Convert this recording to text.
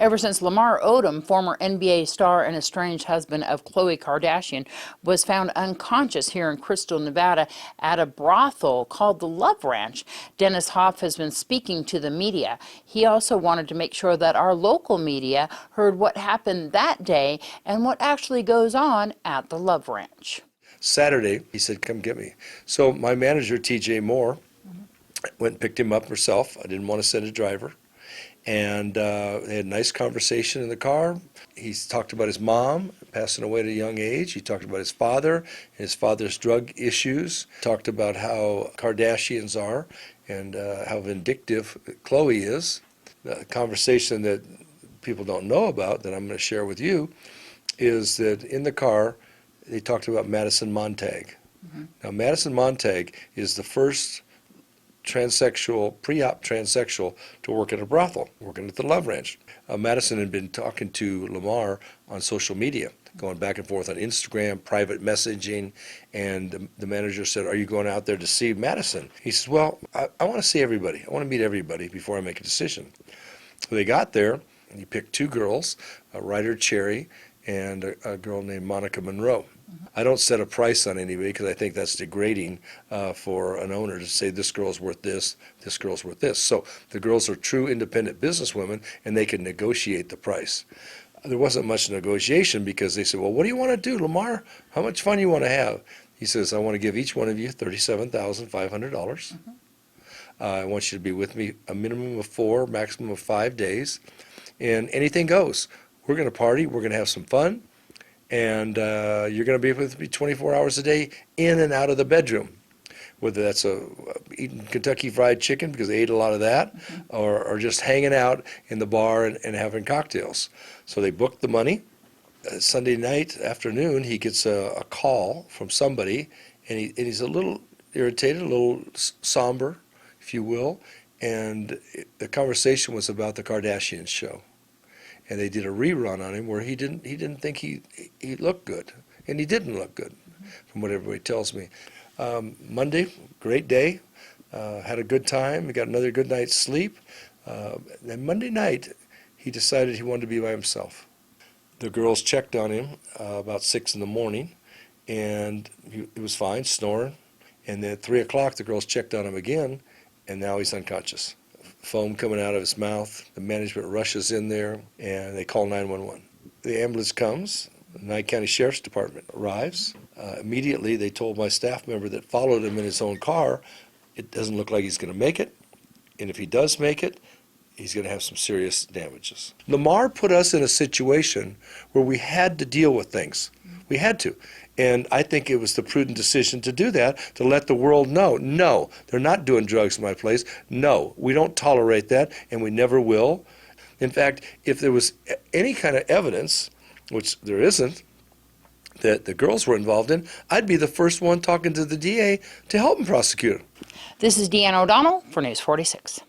Ever since Lamar Odom, former NBA star and estranged husband of Khloe Kardashian, was found unconscious here in Crystal, Nevada at a brothel called the Love Ranch, Dennis Hof has been speaking to the media. He also wanted to make sure that our local media heard what happened that day and what actually goes on at the Love Ranch. Saturday, he said, come get me. So my manager, TJ Moore, went and picked him up herself. I didn't want to send a driver. And they had a nice conversation in the car. He talked about his mom passing away at a young age. He talked about his father and his father's drug issues. Talked about how Kardashians are and how vindictive Khloe is. The conversation that people don't know about that I'm going to share with you is that in the car, they talked about Madison Montag. Now, Madison Montag is the first transsexual, pre-op transsexual to work at a brothel, working at the Love Ranch. Madison had been talking to Lamar on social media, going back and forth on Instagram, private messaging, and the manager said, are you going out there to see Madison? He says, well, I want to see everybody. I want to meet everybody before I make a decision. So they got there, and he picked two girls, Ryder Cherry and a girl named Monica Monroe. I don't set a price on anybody because I think that's degrading for an owner to say this girl's worth this girl's worth this. So the girls are true independent businesswomen and they can negotiate the price. There wasn't much negotiation because they said, well, what do you want to do, Lamar? How much fun you want to have? He says, I want to give each one of you $37,500. I want you to be with me a minimum of 4, maximum of 5 days, and anything goes. We're going to party, we're going to have some fun, and you're going to be with me 24 hours a day in and out of the bedroom, whether that's eating Kentucky Fried Chicken because they ate a lot of that, or just hanging out in the bar and having cocktails. So they booked the money. Sunday night afternoon, he gets a call from somebody, and he's a little irritated, a little somber, if you will, and the conversation was about the Kardashian show. And they did a rerun on him where he didn't think he looked good, and he didn't look good, from what everybody tells me. Monday, great day, had a good time. He got another good night's sleep. Then Monday night, he decided he wanted to be by himself. The girls checked on him about 6 in the morning, and he was fine, snoring. And then at 3 o'clock, the girls checked on him again, and now he's unconscious. Foam coming out of his mouth. The management rushes in there, and they call 911. The ambulance comes. The Nye County Sheriff's Department arrives. Immediately, they told my staff member that followed him in his own car, it doesn't look like he's going to make it, and if he does make it, he's going to have some serious damages. Lamar put us in a situation where we had to deal with things. We had to. And I think it was the prudent decision to do that, to let the world know, no, they're not doing drugs in my place. No, we don't tolerate that, and we never will. In fact, if there was any kind of evidence, which there isn't, that the girls were involved in, I'd be the first one talking to the DA to help him prosecute them. This is Deanna O'Donnell for News 46.